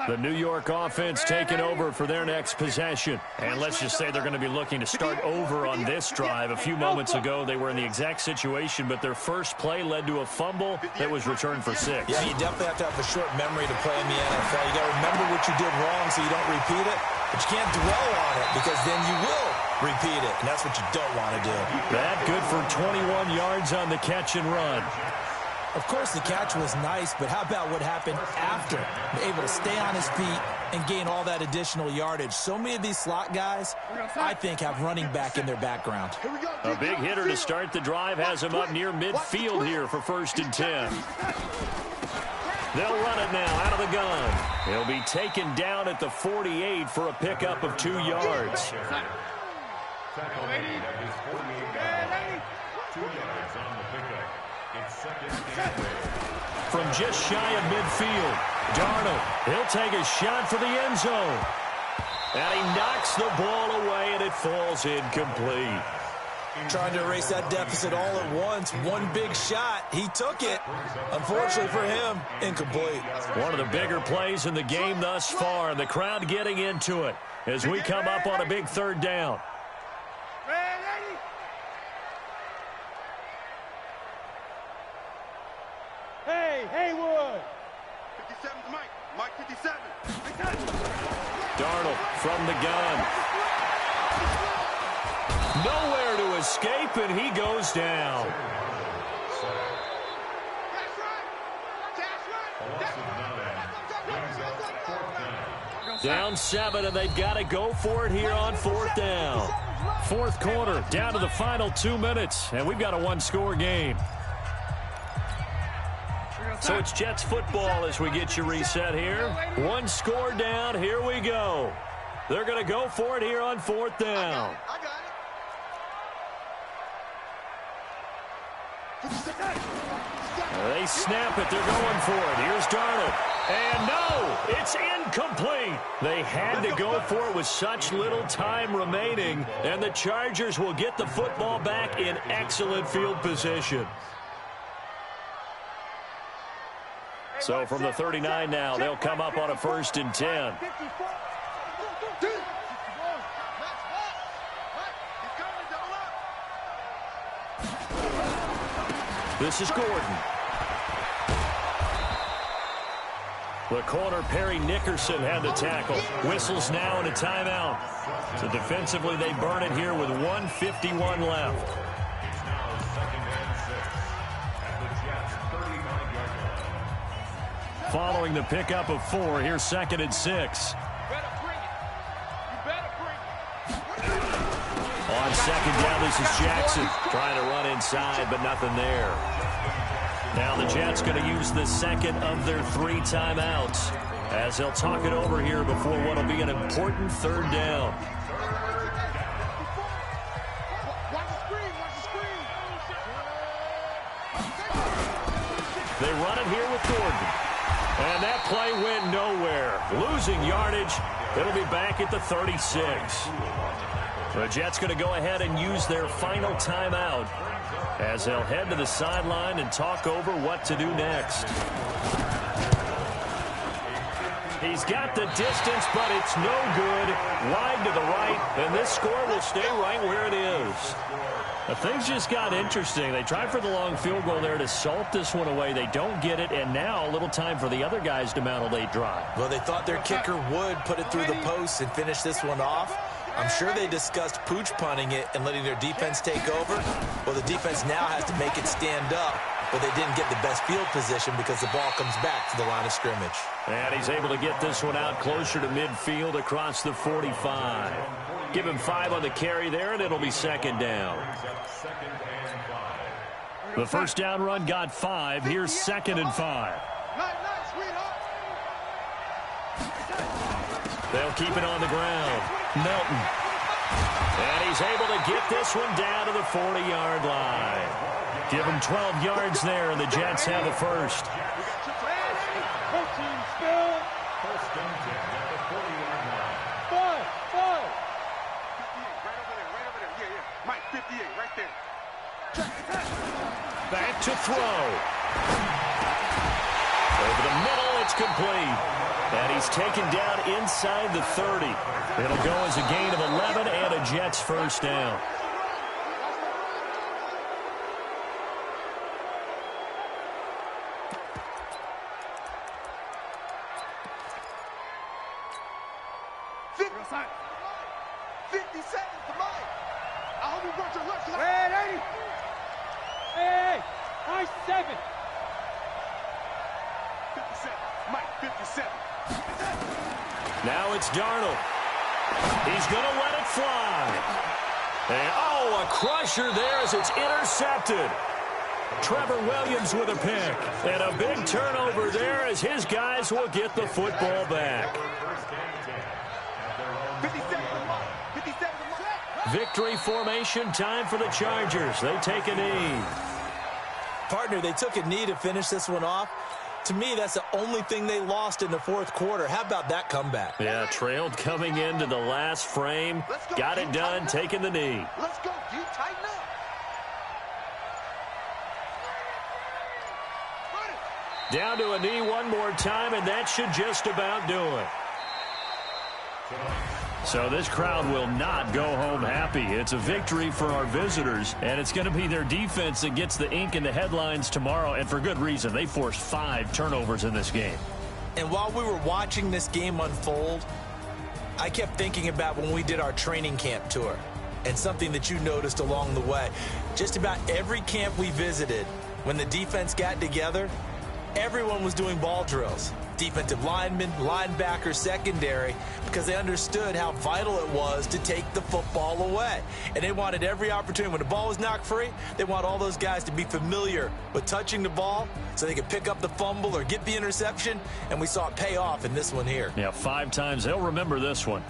The New York offense taking over for their next possession. And let's just say they're going to be looking to start over on this drive. A few moments ago, they were in the exact situation, but their first play led to a fumble that was returned for 6. Yeah, you definitely have to have a short memory to play in the NFL. You got to remember what you did wrong so you don't repeat it, but you can't dwell on it because then you will repeat it, and that's what you don't want to do. That good for 21 yards on the catch and run. Of course, the catch was nice, but how about what happened after? Able to stay on his feet and gain all that additional yardage. So many of these slot guys, I think, have running back in their background. A big hitter to start the drive has him up near midfield here for 1st and 10. They'll run it now out of the gun. He'll be taken down at the 48 for a pickup of 2 yards. Tackle made at his 48-yard. 2 yards on the pickup. It's 2nd and 8. From just shy of midfield, Darnold, he'll take a shot for the end zone. And he knocks the ball away, and it falls incomplete. Trying to erase that deficit all at once. One big shot. He took it. Unfortunately for him, incomplete. One of the bigger plays in the game thus far, and the crowd getting into it as we come up on a big 3rd down. Haywood. 57's Mike. Mike 57. Darnold from the gun. Nowhere to escape, and he goes down. Down 7, and they've got to go for it here on 4th down. 4th quarter, down to the final 2 minutes, and we've got a 1-score game. So it's Jets football as we get you reset here. 1 score down. Here we go. They're going to go for it here on 4th down. They snap it. They're going for it. Here's Darnold. And no, it's incomplete. They had to go for it with such little time remaining, and the Chargers will get the football back in excellent field position. So from the 39 now, they'll come up on a 1st and 10. This is Gordon. The corner, Perry Nickerson, had the tackle. Whistles now and a timeout. So defensively, they burn it here with 1:51 left. Following the pickup of 4, here's 2nd and 6. On 2nd down, this is Jackson trying to run inside, but nothing there. Now the Jets going to use the 2nd of their 3 timeouts as they'll talk it over here before what will be an important 3rd down. They run it here with Gordon. And that play went nowhere. Losing yardage. It'll be back at the 36. The Jets going to go ahead and use their final timeout as they'll head to the sideline and talk over what to do next. He's got the distance, but it's no good. Wide to the right, and this score will stay right where it is. Things just got interesting. They tried for the long field goal there to salt this one away. They don't get it, and now a little time for the other guys to mount a late drive. Well, they thought their kicker would put it through the post and finish this one off. I'm sure they discussed pooch punting it and letting their defense take over. Well, the defense now has to make it stand up, but they didn't get the best field position because the ball comes back to the line of scrimmage. And he's able to get this one out closer to midfield across the 45. Give him 5 on the carry there, and it'll be second down. The first down run got 5. Here's 2nd and 5. They'll keep it on the ground. Melton. And he's able to get this one down to the 40-yard line. Give him 12 yards there, and the Jets have the first. Back to throw. Over the middle, it's complete. And he's taken down inside the 30. It'll go as a gain of 11 and a Jets first down. Now it's Darnold. He's going to let it fly. And, oh, a crusher there as it's intercepted. Trevor Williams with a pick. And a big turnover there as his guys will get the football back. Victory formation time for the Chargers. They take a knee. Partner, they took a knee to finish this one off. To me, that's the only thing they lost in the fourth quarter. How about that comeback? Yeah, trailed coming into the last frame. Got it done, taking the knee. Let's go, you tighten up. Down to a knee one more time, and that should just about do it. So this crowd will not go home happy. It's a victory for our visitors, and it's going to be their defense that gets the ink in the headlines tomorrow, and for good reason. They forced 5 turnovers in this game. And while we were watching this game unfold, I kept thinking about when we did our training camp tour and something that you noticed along the way. Just about every camp we visited, when the defense got together, everyone was doing ball drills. Defensive linemen, linebackers, secondary, because they understood how vital it was to take the football away. And they wanted every opportunity. When the ball was knocked free, they want all those guys to be familiar with touching the ball so they could pick up the fumble or get the interception, and we saw it pay off in this one here. Yeah, 5 times. They'll remember this one.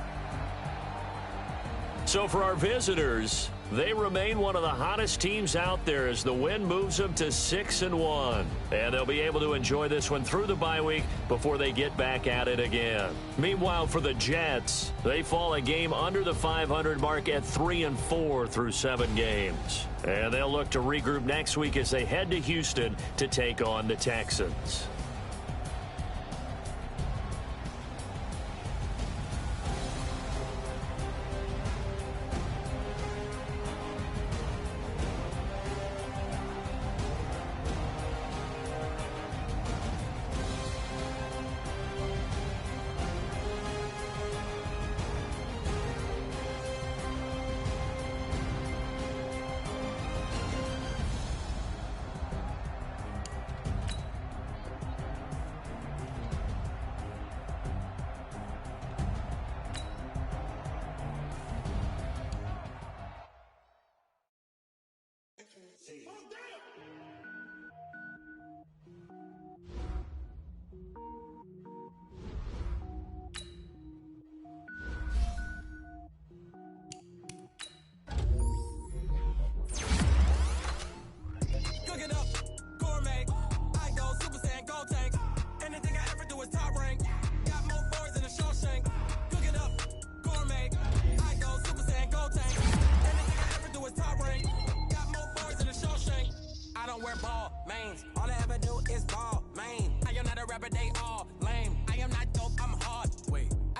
So for our visitors, they remain one of the hottest teams out there as the win moves them to 6-1. And they'll be able to enjoy this one through the bye week before they get back at it again. Meanwhile, for the Jets, they fall a game under the 500 mark at 3-4 through 7 games. And they'll look to regroup next week as they head to Houston to take on the Texans.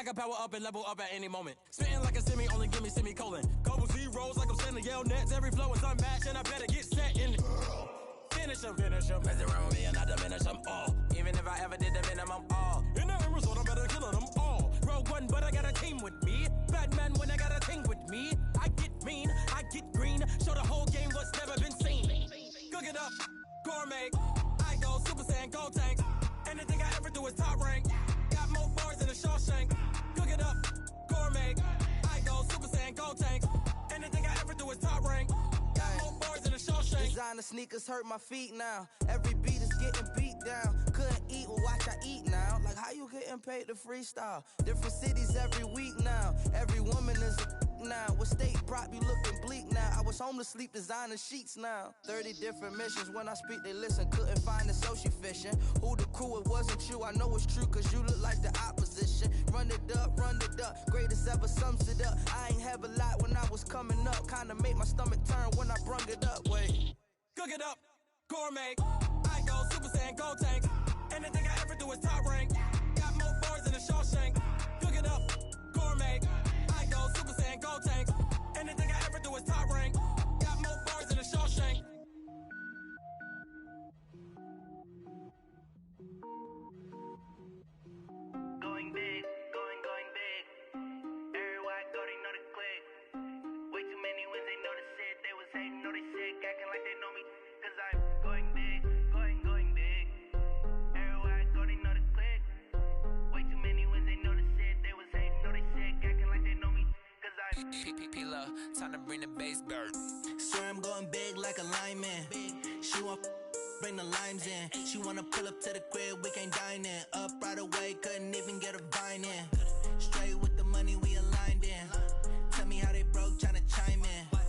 can power up and level up at any moment. Spitting like a semi, only give me semicolon. Couple zeros like I'm sending yell nets. Every flow is unmatched, and I better get set in. Finish them. Mess around with me and I diminish them all. Even if I ever did the minimum, all. In the end result, I'm better killing them all. Rogue One, but I got a team with me. Batman when I got a team with me. I get mean, I get green. Show the whole game what's never been seen. Cook it up, gourmet. I go Super Saiyan, Gold Tank. Anything I ever do is top rank. Got more bars than a Shawshank. Cook it up, gourmet. I go Super Saiyan, Gold Tank. Anything I ever do is top rank. Got more bars than a Shawshank. Designer sneakers hurt my feet now. Every beat is getting beat down. Couldn't eat, well watch I eat now. Like how you getting paid to freestyle? Different cities every week now. Every woman is a now. What state prop you looking bleak now? I was home to sleep designer sheets now. 30 different missions. When I speak they listen. Couldn't find the social fishing. Who the crew? It wasn't you. I know it's true cause you look like the opposition. Run it up. Greatest ever sums it up. I ain't have a lot when I was coming up. Kinda made my stomach turn when I brung it up. Wait. Cook it up, gourmet. I go Super Saiyan, Gold Tank. Anything I ever do is top rank. Got more bars than a Shawshank. Cook it up, gourmet. I go Super Saiyan, Gold Tank. Anything I ever do is top rank. Got more bars than a Shawshank. Going big, going big. Everywhere I go, they know the click. Way too many wins, they know the shit. They was hating, know they sick, acting like they know me. Cause I'm going big, going big. Everywhere I go, they know the click. Way too many wins, they know the shit. They was hating, know they sick, acting like they know me. Cause I'm P-P-P-Love, time to bring the bass bird. Swear I'm going big like a lineman. She want bring the limes in. She wanna pull up to the crib, we can't dine in. Up right away, couldn't even get a vine in. Straight with the money, we aligned in. Tell me how they broke, tryna chime in.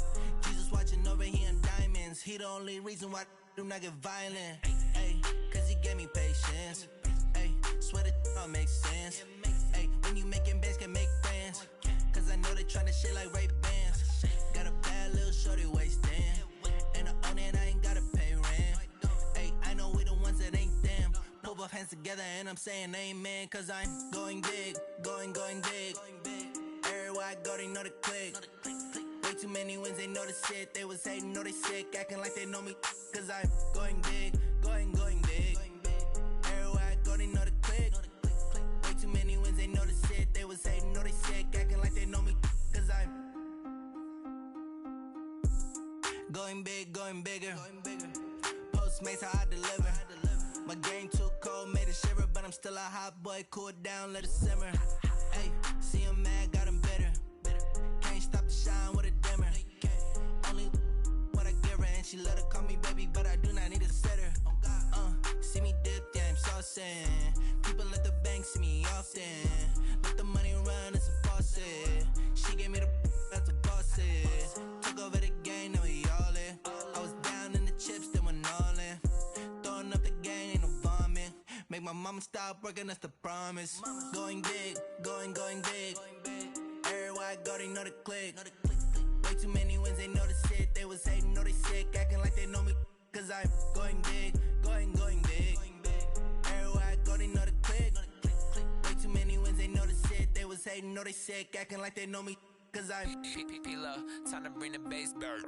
Jesus watching over here in diamonds. He the only reason why do not get violent. Ay, cause he gave me patience. Ay, swear that all makes sense. Ay, when you making bands, can make friends. Cause I know they tryna shit like Ray Bans. Got a bad little shorty wasting. And I own it, I ain't gotta pay rent. Ay, I know we the ones that ain't them. Pull both hands together and I'm saying amen. Cause I'm going big, going big. Everywhere I go, they know the click. Way too many wins, they know the shit. They was hating, know they sick, acting like they know me. Cause I'm going big, going big. Everywhere I go, they know the click. Way too many wins, they know the shit. They was hating, know they sick, acting like they know me. Cause I'm going big, going bigger. Postmates how I deliver. My game too cold, made it shiver. But I'm still a hot boy, cool it down, let it simmer. Hey, see him mad, got him bitter. Can't stop the shine with a dimmer. Only what I give her, and she let her call me baby, but I do not need a sitter. See me dip, yeah, I'm saucing. People at the bank see me often. Let the money run, it's a faucet. She gave me the that's a boss it. Took over the game, now we all in. I was down in the chips, then went all in. Throwing up the game, ain't no vomit. Make my mama stop working, that's the promise. Going big, going big. Everywhere I go, they know the click. Way too many wins, they know the shit. They was hating, know they sick, acting like they know me. Cause I'm going big, going big. Everywhere I go, they know the click. Way too many wins, they know the shit. They was hating, know they sick, acting like they know me. Cause I'm P-P-P-Love, time to bring the bass bird.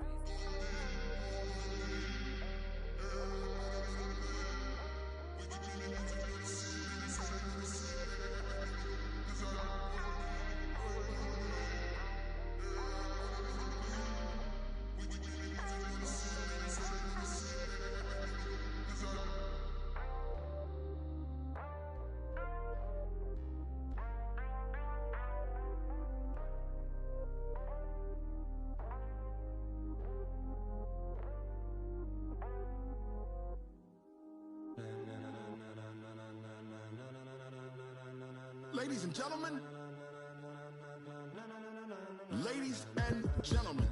Ladies and gentlemen, ladies and gentlemen.